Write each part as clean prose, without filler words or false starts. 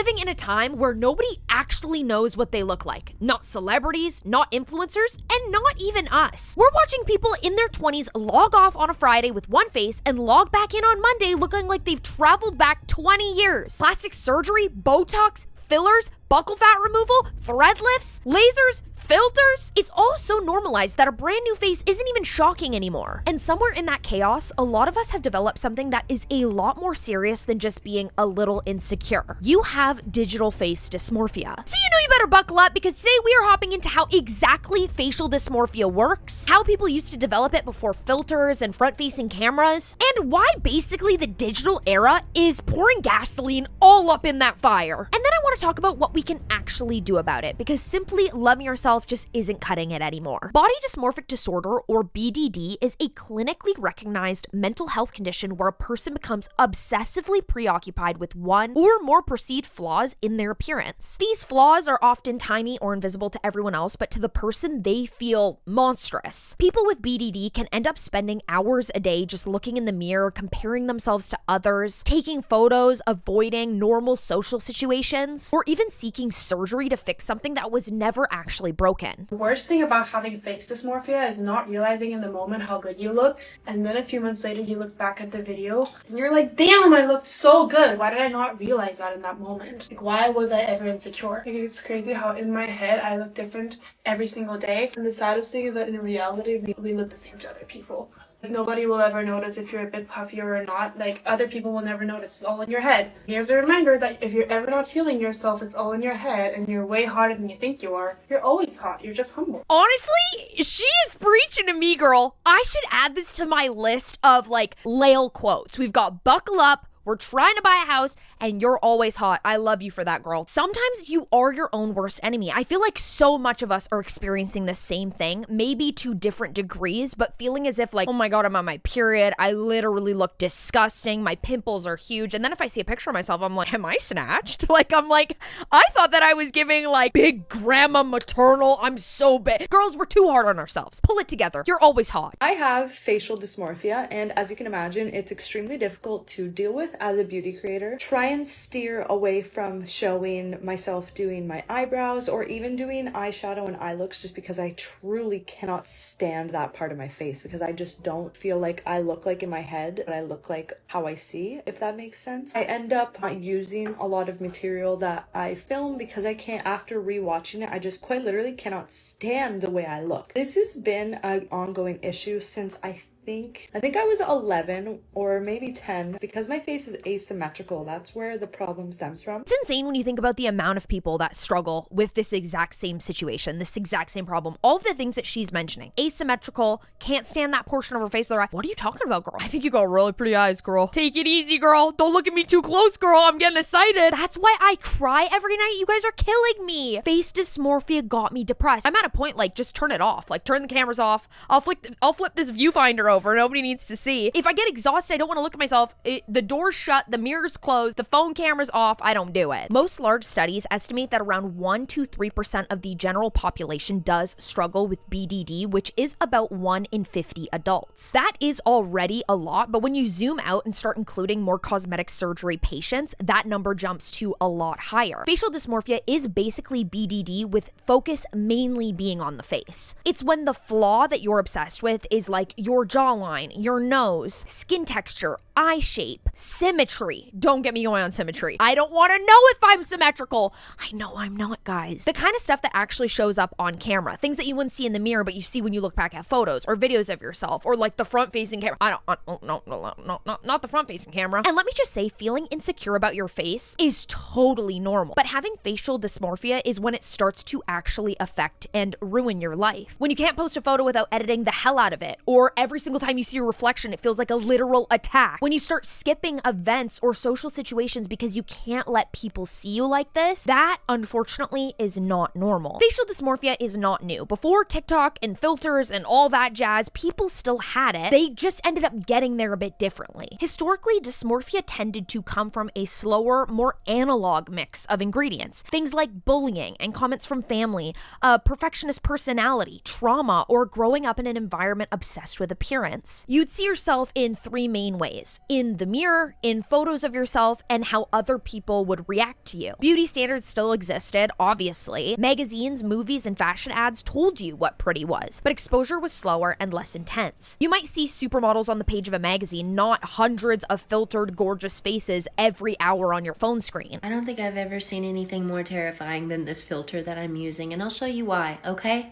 living in a time where nobody actually knows what they look like. Not celebrities, not influencers, and not even us. We're watching people in their 20s log off on a Friday with one face and log back in on Monday looking like they've traveled back 20 years. Plastic surgery, Botox, fillers, buccal fat removal, thread lifts, lasers, filters. It's all so normalized that a brand new face isn't even shocking anymore. And somewhere in that chaos, a lot of us have developed something that is a lot more serious than just being a little insecure. You have digital face dysmorphia. So you know you better buckle up, because today we are hopping into how exactly facial dysmorphia works, how people used to develop it before filters and front-facing cameras, and why basically the digital era is pouring gasoline all up in that fire. And then I want to talk about what we can actually do about it, because simply loving yourself just isn't cutting it anymore. Body dysmorphic disorder, or BDD, is a clinically recognized mental health condition where a person becomes obsessively preoccupied with one or more perceived flaws in their appearance. These flaws are often tiny or invisible to everyone else, but to the person they feel monstrous. People with BDD can end up spending hours a day just looking in the mirror, comparing themselves to others, taking photos, avoiding normal social situations, or even seeking surgery to fix something that was never actually broken. The worst thing about having face dysmorphia is not realizing in the moment how good you look, and then a few months later you look back at the video and you're like, damn, I looked so good. Why did I not realize that in that moment? Like, why was I ever insecure? Like, it's crazy how in my head I look different every single day, and the saddest thing is that in reality we look the same to other people. Like, nobody will ever notice if you're a bit puffier or not. Like, other people will never notice. It's all in your head. Here's a reminder that if you're ever not feeling yourself, it's all in your head, and you're way hotter than you think you are. You're always hot. You're just humble. Honestly, she is preaching to me, girl. I should add this to my list of, like, Lael quotes. We've got buckle up, we're trying to buy a house, and you're always hot. I love you for that, girl. Sometimes you are your own worst enemy. I feel like so much of us are experiencing the same thing, maybe to different degrees, but feeling as if like, oh my God, I'm on my period. I literally look disgusting. My pimples are huge. And then if I see a picture of myself, I'm like, am I snatched? I thought that I was giving like big grandma maternal. I'm so big. Girls, we're too hard on ourselves. Pull it together. You're always hot. I have facial dysmorphia, and as you can imagine, it's extremely difficult to deal with as a beauty creator. Try and steer away from showing myself doing my eyebrows or even doing eyeshadow and eye looks, just because I truly cannot stand that part of my face, because I just don't feel like I look like in my head, but I look like how I see, if that makes sense. I end up not using a lot of material that I film because I can't, after rewatching it, I just quite literally cannot stand the way I look. This has been an ongoing issue since I think I was 11 or maybe 10, because my face is asymmetrical. That's where the problem stems from. It's insane when you think about the amount of people that struggle with this exact same situation, this exact same problem. All of the things that she's mentioning. Asymmetrical, can't stand that portion of her face. What are you talking about, girl? I think you got really pretty eyes, girl. Take it easy, girl. Don't look at me too close, girl. I'm getting excited. That's why I cry every night. You guys are killing me. Face dysmorphia got me depressed. I'm at a point, like, just turn it off. Like, turn the cameras off. I'll flip this viewfinder over. Nobody needs to see. If I get exhausted, I don't want to look at myself. The door's shut, the mirror's closed, the phone camera's off. I don't do it. Most large studies estimate that around 1 to 3% of the general population does struggle with BDD, which is about 1 in 50 adults. That is already a lot, but when you zoom out and start including more cosmetic surgery patients, that number jumps to a lot higher. Facial dysmorphia is basically BDD with focus mainly being on the face. It's when the flaw that you're obsessed with is like your jawline, your nose, skin texture, eye shape, symmetry. Don't get me going on symmetry. I don't want to know if I'm symmetrical. I know I'm not, guys. The kind of stuff that actually shows up on camera. Things that you wouldn't see in the mirror, but you see when you look back at photos or videos of yourself, or like the front-facing camera. Not the front-facing camera. And let me just say, feeling insecure about your face is totally normal. But having facial dysmorphia is when it starts to actually affect and ruin your life. When you can't post a photo without editing the hell out of it, or every single time you see your reflection, it feels like a literal attack. When you start skipping events or social situations because you can't let people see you like this, that unfortunately is not normal. Facial dysmorphia is not new. Before TikTok and filters and all that jazz, people still had it. They just ended up getting there a bit differently. Historically, dysmorphia tended to come from a slower, more analog mix of ingredients. Things like bullying and comments from family, a perfectionist personality, trauma, or growing up in an environment obsessed with appearance. appearance, you'd see yourself in three main ways: in the mirror, in photos of yourself, and how other people would react to you. Beauty standards still existed, obviously. Magazines, movies, and fashion ads told you what pretty was, but exposure was slower and less intense. You might see supermodels on the page of a magazine, not hundreds of filtered, gorgeous faces every hour on your phone screen. I don't think I've ever seen anything more terrifying than this filter that I'm using, and I'll show you why, okay?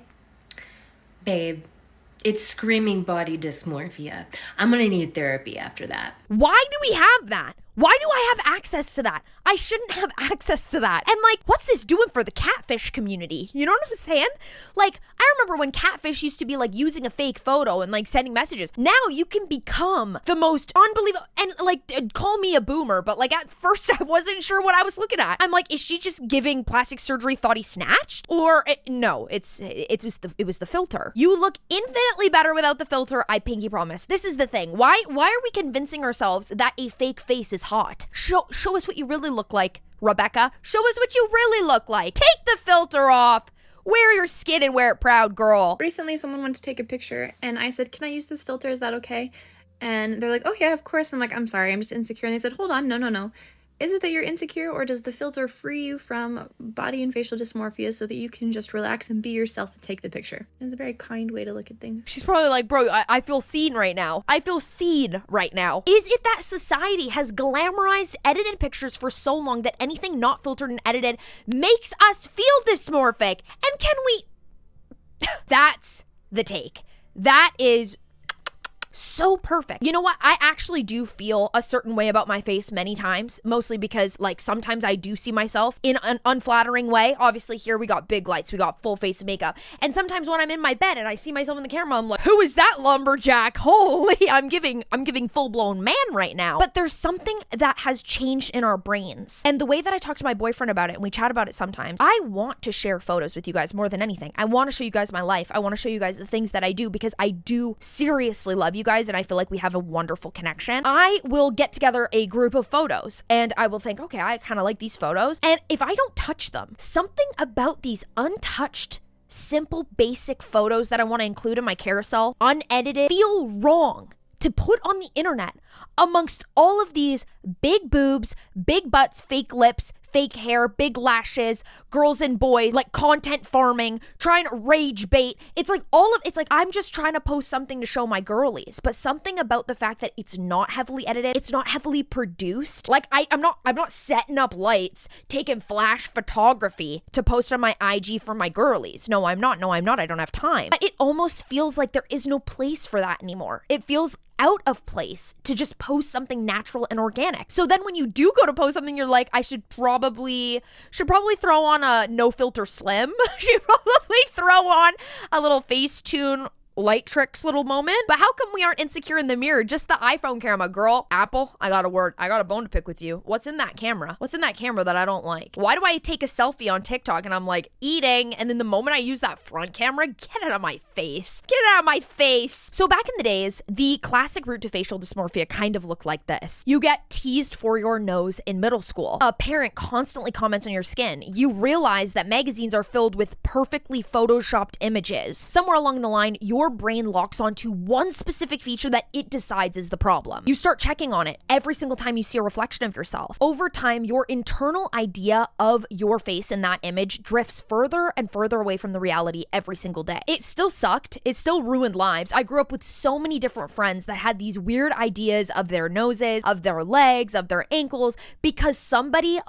Babe, it's screaming body dysmorphia. I'm gonna need therapy after that. Why do we have that? Why do I have access to that? I shouldn't have access to that. And like, what's this doing for the catfish community? You know what I'm saying? Like, I remember when catfish used to be like using a fake photo and like sending messages. Now you can become the most unbelievable, and like, call me a boomer, but like at first I wasn't sure what I was looking at. I'm like, is she just giving plastic surgery thought he snatched? Or no, it was the filter. You look infinitely better without the filter, I pinky promise. This is the thing. Why are we convincing ourselves that a fake face is hot? Show us what you really look like, Rebecca. Show us what you really look like. Take the filter off. Wear your skin and wear it proud, girl. Recently, someone wanted to take a picture, and I said, can I use this filter? Is that okay? And they're like, oh yeah, of course. I'm like, I'm sorry, I'm just insecure. And they said, hold on, no. Is it that you're insecure, or does the filter free you from body and facial dysmorphia so that you can just relax and be yourself and take the picture? It's a very kind way to look at things. She's probably like, bro, I feel seen right now. I feel seen right now. Is it that society has glamorized edited pictures for so long that anything not filtered and edited makes us feel dysmorphic? And can we... That's the take. That is so perfect. You know what? I actually do feel a certain way about my face many times, mostly because like sometimes I do see myself in an unflattering way. Obviously here we got big lights, we got full face makeup. And sometimes when I'm in my bed and I see myself in the camera, I'm like, who is that lumberjack? Holy, I'm giving full-blown man right now. But there's something that has changed in our brains. And the way that I talk to my boyfriend about it, and we chat about it sometimes, I want to share photos with you guys more than anything. I want to show you guys my life. I want to show you guys the things that I do, because I do seriously love you guys, and I feel like we have a wonderful connection. I will get together a group of photos and I will think, okay, I kind of like these photos. And if I don't touch them, something about these untouched, simple, basic photos that I want to include in my carousel, unedited, feel wrong to put on the internet amongst all of these big boobs, big butts, fake lips, fake hair, big lashes, girls and boys, like content farming, trying to rage bait. It's like I'm just trying to post something to show my girlies, but something about the fact that it's not heavily edited, it's not heavily produced. Like I'm not setting up lights, taking flash photography to post on my IG for my girlies. No, I'm not. I don't have time. But it almost feels like there is no place for that anymore. It feels out of place to just post something natural and organic. So then when you do go to post something, you're like, I should probably throw on a no filter slim. Should probably throw on a little Facetune light tricks little moment. But how come we aren't insecure in the mirror? Just the iPhone camera, girl. Apple, I got a bone to pick with you. What's in that camera? What's in that camera that I don't like? Why do I take a selfie on TikTok and I'm like eating, and then the moment I use that front camera, get it out of my face. Get it out of my face. So back in the days, the classic route to facial dysmorphia kind of looked like this. You get teased for your nose in middle school. A parent constantly comments on your skin. You realize that magazines are filled with perfectly photoshopped images. Somewhere along the line, your brain locks onto one specific feature that it decides is the problem. You start checking on it every single time you see a reflection of yourself. Over time, your internal idea of your face in that image drifts further and further away from the reality every single day. It still sucked. It still ruined lives. I grew up with so many different friends that had these weird ideas of their noses, of their legs, of their ankles, because somebody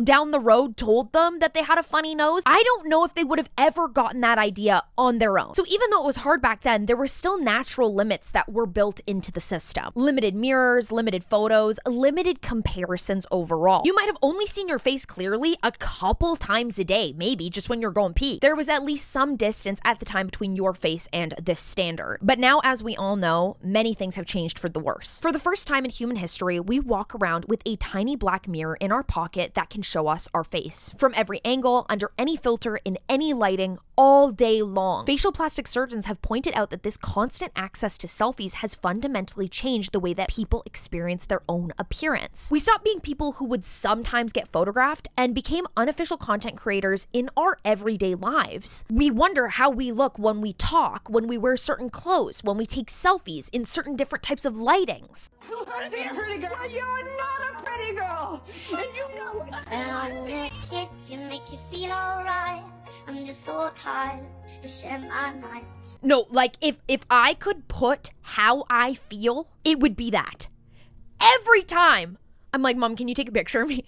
down the road told them that they had a funny nose. I don't know if they would have ever gotten that idea on their own. So even though it was hard back then, there were still natural limits that were built into the system. Limited mirrors, limited photos, limited comparisons overall. You might have only seen your face clearly a couple times a day, maybe just when you're going pee. There was at least some distance at the time between your face and this standard. But now, as we all know, many things have changed for the worse. For the first time in human history, we walk around with a tiny black mirror in our pocket that can show us our face. From every angle, under any filter, in any lighting, all day long. Facial plastic surgeons have pointed out that this constant access to selfies has fundamentally changed the way that people experience their own appearance. We stopped being people who would sometimes get photographed and became unofficial content creators in our everyday lives. We wonder how we look when we talk, when we wear certain clothes, when we take selfies in certain different types of lightings. You're not a pretty girl, and you know it. And when you kiss, you make you feel alright. I'm just so tired to share my nights. No, like if I could put how I feel, it would be that. Every time I'm like, Mom, can you take a picture of me?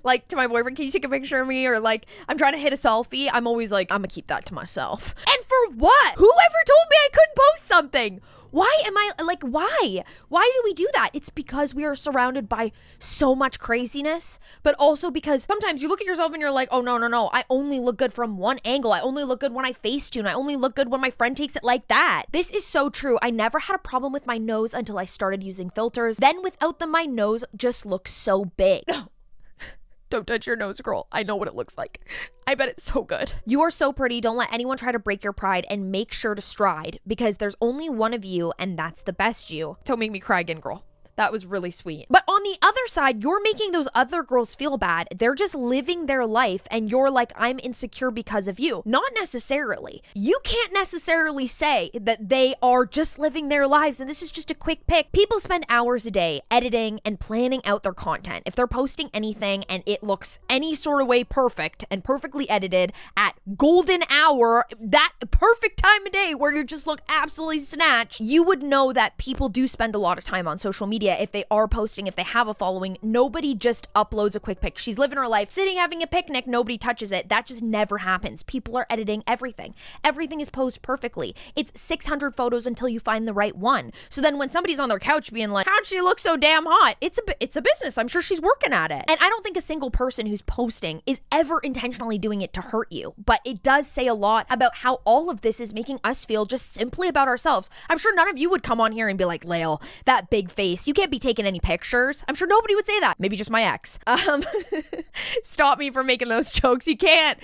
Like to my boyfriend, can you take a picture of me? Or like I'm trying to hit a selfie, I'm always like, I'm gonna keep that to myself. And for what? Whoever told me I couldn't post something? Why am I like, why? Why do we do that? It's because we are surrounded by so much craziness, but also because sometimes you look at yourself and you're like, oh, no. I only look good from one angle. I only look good when I Facetune. I only look good when my friend takes it like that. This is so true. I never had a problem with my nose until I started using filters. Then without them, my nose just looks so big. Don't touch your nose, girl. I know what it looks like. I bet it's so good. You are so pretty. Don't let anyone try to break your pride, and make sure to stride, because there's only one of you, and that's the best you. Don't make me cry again, girl. That was really sweet. But on the other side, you're making those other girls feel bad. They're just living their life and you're like, I'm insecure because of you. Not necessarily. You can't necessarily say that they are just living their lives and this is just a quick pick. People spend hours a day editing and planning out their content. If they're posting anything and it looks any sort of way perfect and perfectly edited at golden hour, that perfect time of day where you just look absolutely snatched, you would know that people do spend a lot of time on social media. If they are posting, if they have a following, nobody just uploads a quick pic. She's living her life, sitting having a picnic, nobody touches it. That just never happens. People are editing everything. Everything is posed perfectly. It's 600 photos until you find the right one. So then when somebody's on their couch being like, how'd she look so damn hot? It's a business. I'm sure she's working at it. And I don't think a single person who's posting is ever intentionally doing it to hurt you. But it does say a lot about how all of this is making us feel just simply about ourselves. I'm sure none of you would come on here and be like, Lael, that big face, you can't be taking any pictures. I'm sure nobody would say that. Maybe just my ex. Stop me from making those jokes. You can't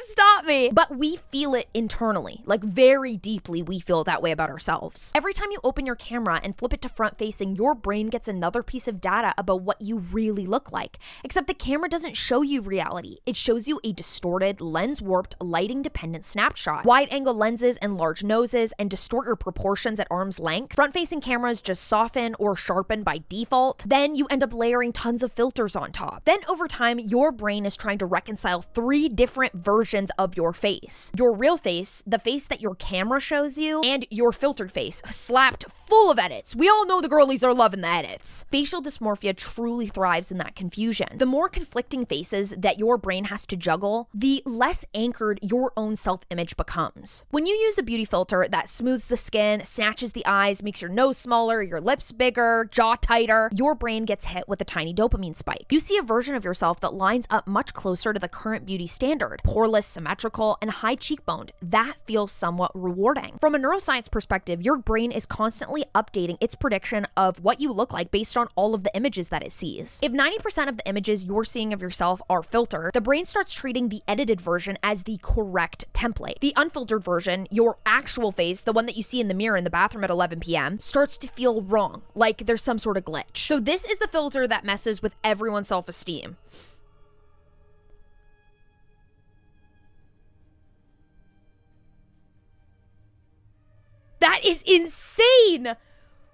stop me. But we feel it internally, like very deeply we feel that way about ourselves. Every time you open your camera and flip it to front facing, your brain gets another piece of data about what you really look like. Except the camera doesn't show you reality. It shows you a distorted, lens warped, lighting dependent snapshot. Wide angle lenses and large noses and distort your proportions at arm's length. Front facing cameras just soften or sharpen by default. Then you end up layering tons of filters on top. Then over time, your brain is trying to reconcile 3 different versions of your face. Your real face, the face that your camera shows you, and your filtered face, slapped full of edits. We all know the girlies are loving the edits. Facial dysmorphia truly thrives in that confusion. The more conflicting faces that your brain has to juggle, the less anchored your own self-image becomes. When you use a beauty filter that smooths the skin, snatches the eyes, makes your nose smaller, your lips bigger, jaw tighter, your brain gets hit with a tiny dopamine spike. You see a version of yourself that lines up much closer to the current beauty standard, poreless, symmetrical, and high cheekboned. That feels somewhat rewarding. From a neuroscience perspective, your brain is constantly updating its prediction of what you look like based on all of the images that it sees. If 90% of the images you're seeing of yourself are filtered, the brain starts treating the edited version as the correct template. The unfiltered version, your actual face, the one that you see in the mirror in the bathroom at 11 p.m., starts to feel wrong, like there's some sort of glitch. So this is the filter that messes with everyone's self-esteem. That is insane!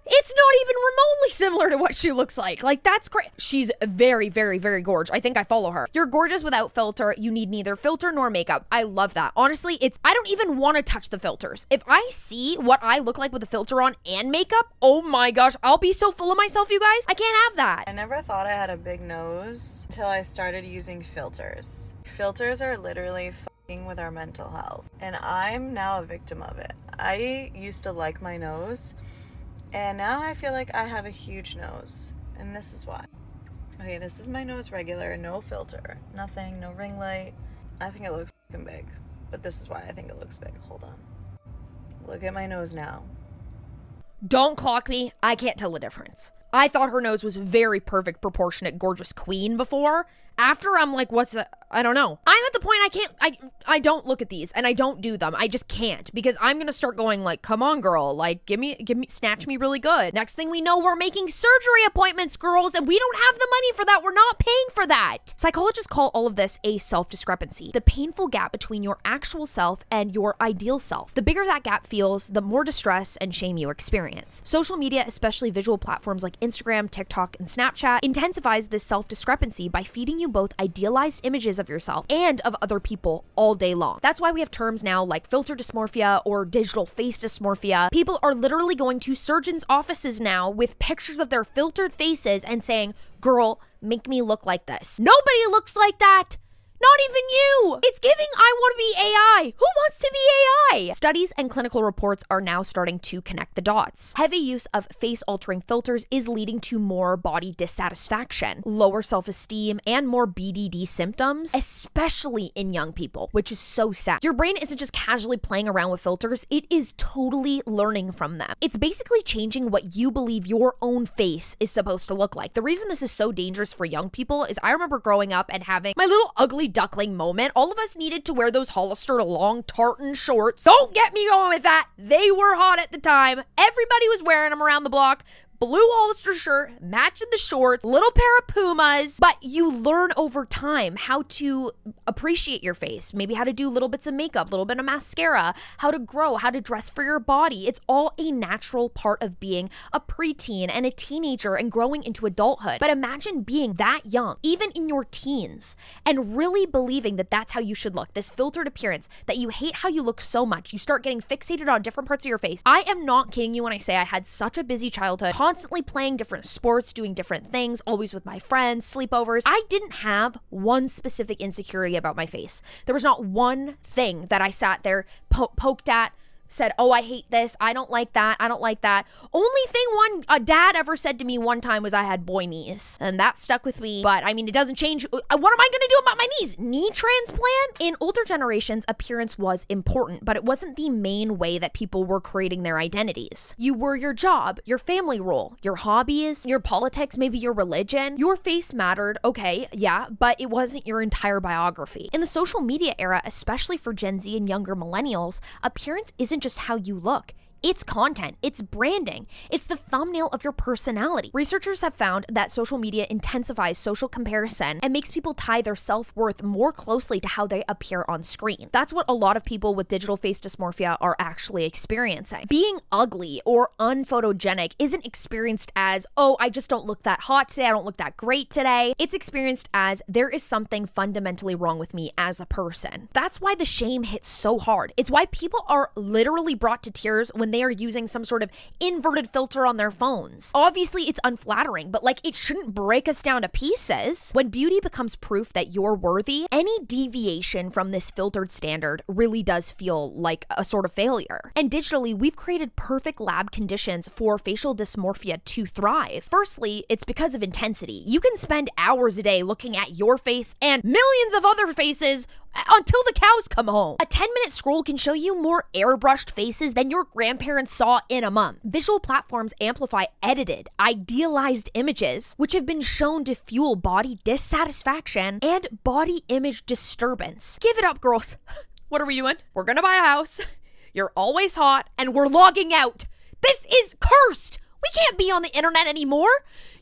It's not even remotely similar to what she looks like. Like, that's great. She's very, very, very gorgeous. I think I follow her. You're gorgeous without filter. You need neither filter nor makeup. I love that. Honestly, I don't even want to touch the filters. If I see what I look like with a filter on and makeup, oh my gosh, I'll be so full of myself, you guys. I can't have that. I never thought I had a big nose until I started using filters. Filters are literally fucking with our mental health, and I'm now a victim of it. I used to like my nose, and now I feel like I have a huge nose, and this is why. Okay, this is my nose regular, no filter, nothing, no ring light. I think it looks fucking big, but this is why I think it looks big. Hold on. Look at my nose now. Don't clock me. I can't tell the difference. I thought her nose was very perfect, proportionate, gorgeous queen before, After I'm like, what's that? I don't know. I'm at the point I don't look at these and I don't do them. I just can't, because I'm going to start going like, come on, girl, like give me, snatch me really good. Next thing we know, we're making surgery appointments, girls, and we don't have the money for that. We're not paying for that. Psychologists call all of this a self-discrepancy, the painful gap between your actual self and your ideal self. The bigger that gap feels, the more distress and shame you experience. Social media, especially visual platforms like Instagram, TikTok, and Snapchat, intensifies this self-discrepancy by feeding you both idealized images of yourself and of other people all day long. That's why we have terms now like filter dysmorphia or digital face dysmorphia. People are literally going to surgeons' offices now with pictures of their filtered faces and saying, girl, make me look like this. Nobody looks like that. Not even you! It's giving I want to be AI. Who wants to be AI? Studies and clinical reports are now starting to connect the dots. Heavy use of face-altering filters is leading to more body dissatisfaction, lower self-esteem, and more BDD symptoms, especially in young people, which is so sad. Your brain isn't just casually playing around with filters, it is totally learning from them. It's basically changing what you believe your own face is supposed to look like. The reason this is so dangerous for young people is I remember growing up and having my little ugly duckling moment. All of us needed to wear those Hollister long tartan shorts. Don't get me going with that. They were hot at the time. Everybody was wearing them around the block. Blue Hollister shirt, matching the shorts, little pair of Pumas. But you learn over time how to appreciate your face, maybe how to do little bits of makeup, little bit of mascara, how to grow, how to dress for your body. It's all a natural part of being a preteen and a teenager and growing into adulthood. But imagine being that young, even in your teens, and really believing that that's how you should look, this filtered appearance, that you hate how you look so much. You start getting fixated on different parts of your face. I am not kidding you when I say I had such a busy childhood, constantly playing different sports, doing different things, always with my friends, sleepovers. I didn't have one specific insecurity about my face. There was not one thing that I sat there, poked at, said, oh, I hate this, I don't like that, I don't like that. Only thing a dad ever said to me one time was I had boy knees, and that stuck with me. But I mean, it doesn't change. What am I gonna do about my knees? Knee transplant? In older generations, appearance was important, but it wasn't the main way that people were creating their identities. You were your job, your family role, your hobbies, your politics, maybe your religion. Your face mattered, okay, yeah, but it wasn't your entire biography. In the social media era, especially for Gen Z and younger millennials, appearance isn't just how you look. It's content, it's branding, it's the thumbnail of your personality. Researchers have found that social media intensifies social comparison and makes people tie their self-worth more closely to how they appear on screen. That's what a lot of people with digital face dysmorphia are actually experiencing. Being ugly or unphotogenic isn't experienced as, oh, I just don't look that hot today, I don't look that great today. It's experienced as, there is something fundamentally wrong with me as a person. That's why the shame hits so hard. It's why people are literally brought to tears when they are using some sort of inverted filter on their phones. Obviously, it's unflattering, but like, it shouldn't break us down to pieces. When beauty becomes proof that you're worthy, any deviation from this filtered standard really does feel like a sort of failure. And digitally, we've created perfect lab conditions for facial dysmorphia to thrive. Firstly, it's because of intensity. You can spend hours a day looking at your face and millions of other faces until the cows come home. A 10-minute scroll can show you more airbrushed faces than your grandparents saw in a month. Visual platforms amplify edited, idealized images, which have been shown to fuel body dissatisfaction and body image disturbance. Give it up, girls. What are we doing? We're gonna buy a house. You're always hot, and we're logging out. This is cursed. We can't be on the internet anymore.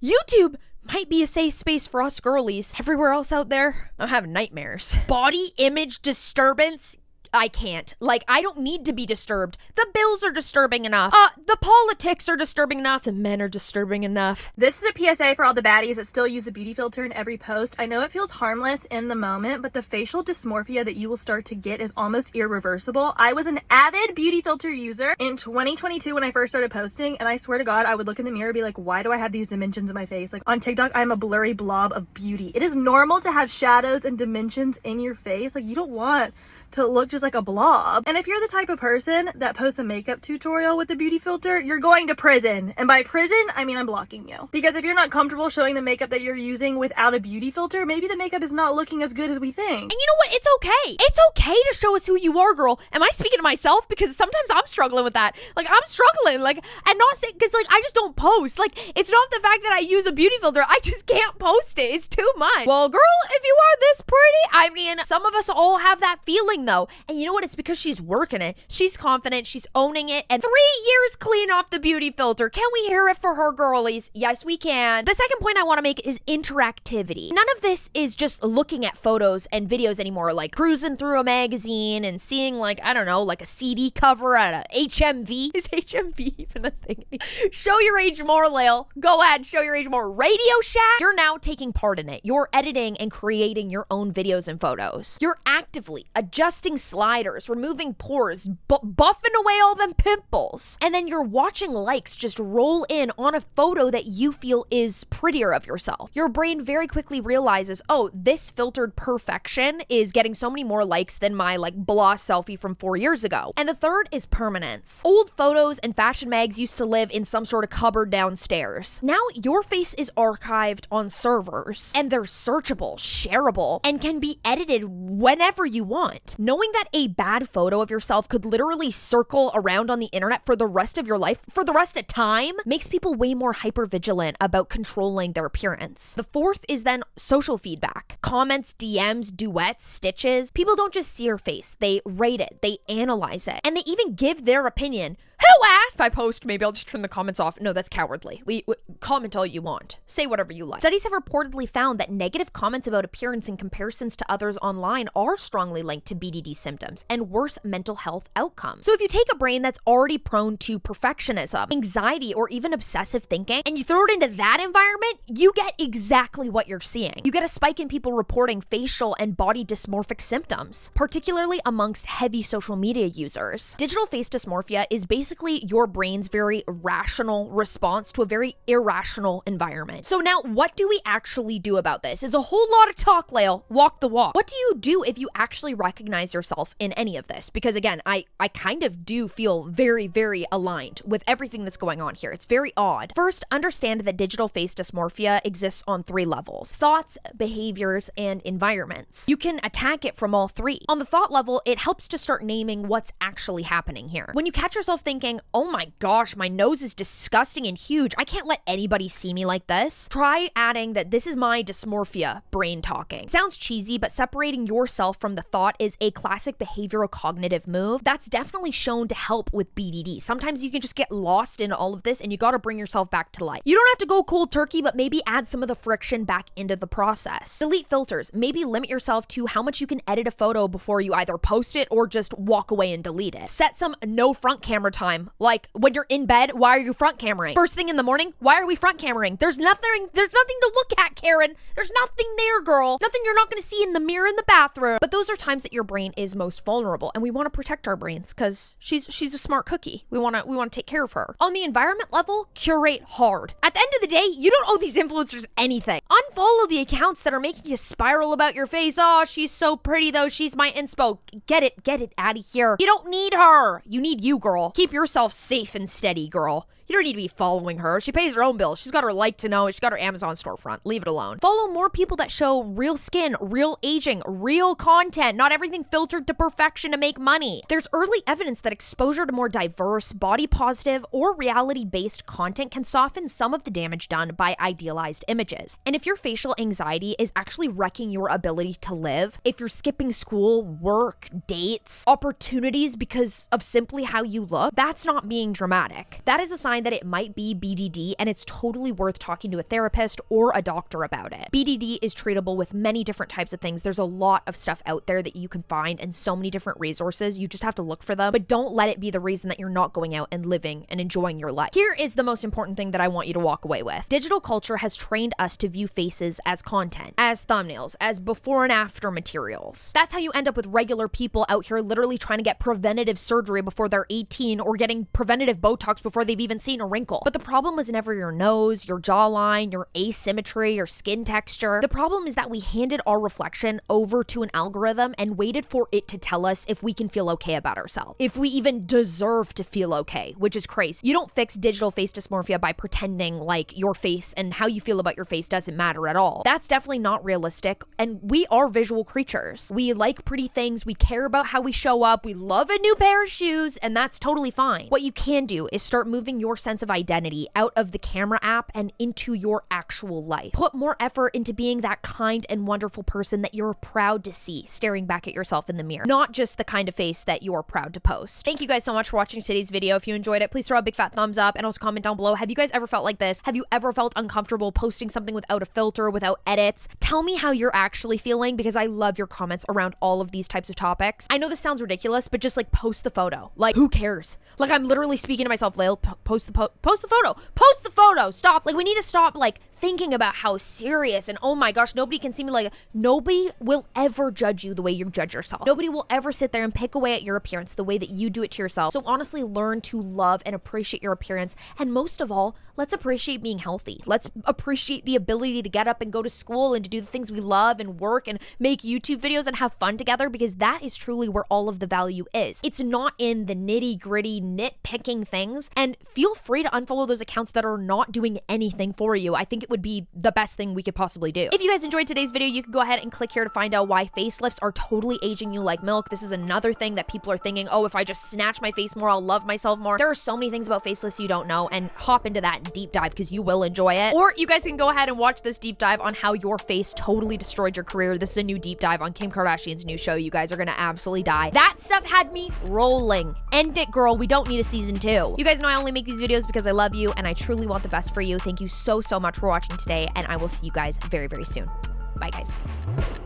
YouTube might be a safe space for us girlies. Everywhere else out there, I'm having nightmares. Body image disturbance? I can't. Like, I don't need to be disturbed. The bills are disturbing enough. The politics are disturbing enough. The men are disturbing enough. This is a PSA for all the baddies that still use a beauty filter in every post. I know it feels harmless in the moment, but the facial dysmorphia that you will start to get is almost irreversible. I was an avid beauty filter user in 2022 when I first started posting, and I swear to God, I would look in the mirror and be like, why do I have these dimensions in my face? Like, on TikTok, I'm a blurry blob of beauty. It is normal to have shadows and dimensions in your face. Like, you don't want to look just like a blob. And if you're the type of person that posts a makeup tutorial with a beauty filter, you're going to prison. And by prison, I mean I'm blocking you. Because if you're not comfortable showing the makeup that you're using without a beauty filter, maybe the makeup is not looking as good as we think. And you know what? It's okay. It's okay to show us who you are, girl. Am I speaking to myself? Because sometimes I'm struggling with that. Like, I'm struggling. Like, and not saying, because, like, I just don't post. Like, it's not the fact that I use a beauty filter. I just can't post it. It's too much. Well, girl, if you are this pretty, I mean, some of us all have that feeling, though. And you know what? It's because she's working it. She's confident. She's owning it. And 3 years clean off the beauty filter. Can we hear it for her, girlies? Yes, we can. The second point I want to make is interactivity. None of this is just looking at photos and videos anymore, like cruising through a magazine and seeing, like, I don't know, like a CD cover at a HMV. Is HMV even a thing? Show your age more, Lael. Go ahead, show your age more. Radio Shack? You're now taking part in it. You're editing and creating your own videos and photos. You're actively adjusting sliders, removing pores, buffing away all them pimples. And then you're watching likes just roll in on a photo that you feel is prettier of yourself. Your brain very quickly realizes, oh, this filtered perfection is getting so many more likes than my, like, blah selfie from 4 years ago. And the third is permanence. Old photos and fashion mags used to live in some sort of cupboard downstairs. Now your face is archived on servers, and they're searchable, shareable, and can be edited whenever you want. Knowing that a bad photo of yourself could literally circle around on the internet for the rest of your life, for the rest of time, makes people way more hypervigilant about controlling their appearance. The fourth is then social feedback. Comments, DMs, duets, stitches. People don't just see your face. They rate it, they analyze it, and they even give their opinion. Who asked? If I post, maybe I'll just turn the comments off. No, that's cowardly. We comment all you want. Say whatever you like. Studies have reportedly found that negative comments about appearance and comparisons to others online are strongly linked to BDD symptoms and worse mental health outcomes. So if you take a brain that's already prone to perfectionism, anxiety, or even obsessive thinking, and you throw it into that environment, you get exactly what you're seeing. You get a spike in people reporting facial and body dysmorphic symptoms, particularly amongst heavy social media users. Digital face dysmorphia is basically your brain's very rational response to a very irrational environment. So now, what do we actually do about this? It's a whole lot of talk, Lael. Walk the walk. What do you do if you actually recognize yourself in any of this? Because again, I kind of do feel very, very aligned with everything that's going on here. It's very odd. First, understand that digital face dysmorphia exists on 3 levels: thoughts, behaviors, and environments. You can attack it from all 3. On the thought level, it helps to start naming what's actually happening here. When you catch yourself thinking, oh my gosh, my nose is disgusting and huge, I can't let anybody see me like this, try adding that this is my dysmorphia brain talking. Sounds cheesy, but separating yourself from the thought is a classic behavioral cognitive move that's definitely shown to help with BDD. Sometimes you can just get lost in all of this and you gotta bring yourself back to life. You don't have to go cold turkey, but maybe add some of the friction back into the process. Delete filters. Maybe limit yourself to how much you can edit a photo before you either post it or just walk away and delete it. Set some no front camera time. Like, when you're in bed, why are you front cameraing? First thing in the morning, why are we front cameraing? There's nothing to look at, Karen. There's nothing there, girl. Nothing you're not going to see in the mirror in the bathroom. But those are times that your brain is most vulnerable, and we want to protect our brains because she's a smart cookie. We want to take care of her. On the environment level, curate hard. At the end of the day, you don't owe these influencers anything. Unfollow the accounts that are making you spiral about your face. Oh, she's so pretty though. She's my inspo. Get it out of here. You don't need her. You need you, girl. Keep yourself safe and steady, girl. You don't need to be following her. She pays her own bills. She's got her like to know. She's got her Amazon storefront. Leave it alone. Follow more people that show real skin, real aging, real content, not everything filtered to perfection to make money. There's early evidence that exposure to more diverse, body positive, or reality-based content can soften some of the damage done by idealized images. And if your facial anxiety is actually wrecking your ability to live, if you're skipping school, work, dates, opportunities because of simply how you look, that's not being dramatic. That is a sign that it might be BDD, and it's totally worth talking to a therapist or a doctor about it. BDD is treatable with many different types of things. There's a lot of stuff out there that you can find and so many different resources. You just have to look for them, but don't let it be the reason that you're not going out and living and enjoying your life. Here is the most important thing that I want you to walk away with. Digital culture has trained us to view faces as content, as thumbnails, as before and after materials. That's how you end up with regular people out here literally trying to get preventative surgery before they're 18 or getting preventative Botox before they've even seeing a wrinkle. But the problem was never your nose, your jawline, your asymmetry, your skin texture. The problem is that we handed our reflection over to an algorithm and waited for it to tell us if we can feel okay about ourselves, if we even deserve to feel okay, which is crazy. You don't fix digital face dysmorphia by pretending like your face and how you feel about your face doesn't matter at all. That's definitely not realistic, and we are visual creatures. We like pretty things, we care about how we show up, we love a new pair of shoes, and that's totally fine. What you can do is start moving your sense of identity out of the camera app and into your actual life. Put more effort into being that kind and wonderful person that you're proud to see staring back at yourself in the mirror, not just the kind of face that you're proud to post. Thank you guys so much for watching today's video. If you enjoyed it, please throw a big fat thumbs up and also comment down below. Have you guys ever felt like this? Have you ever felt uncomfortable posting something without a filter, without edits? Tell me how you're actually feeling, because I love your comments around all of these types of topics. I know this sounds ridiculous, but just like post the photo. Like, who cares? Like, I'm literally speaking to myself, Lael, post the photo, stop. Like, we need to stop like thinking about how serious and oh my gosh, nobody can see me. Like, nobody will ever judge you the way you judge yourself. Nobody will ever sit there and pick away at your appearance the way that you do it to yourself. So honestly, learn to love and appreciate your appearance, and most of all, let's appreciate being healthy. Let's appreciate the ability to get up and go to school and to do the things we love and work and make YouTube videos and have fun together, because that is truly where all of the value is. It's not in the nitty gritty nitpicking things, and feel free to unfollow those accounts that are not doing anything for you. I think it would be the best thing we could possibly do. If you guys enjoyed today's video, you can go ahead and click here to find out why facelifts are totally aging you like milk. This is another thing that people are thinking, oh, if I just snatch my face more, I'll love myself more. There are so many things about facelifts you don't know, and hop into that deep dive because you will enjoy it. Or you guys can go ahead and watch this deep dive on how your face totally destroyed your career. This is a new deep dive on Kim Kardashian's new show. You guys are gonna absolutely die. That stuff had me rolling. End it, girl. We don't need a season 2. You guys know I only make these videos because I love you and I truly want the best for you. Thank you so much for watching today, and I will see you guys very, very soon. Bye, guys.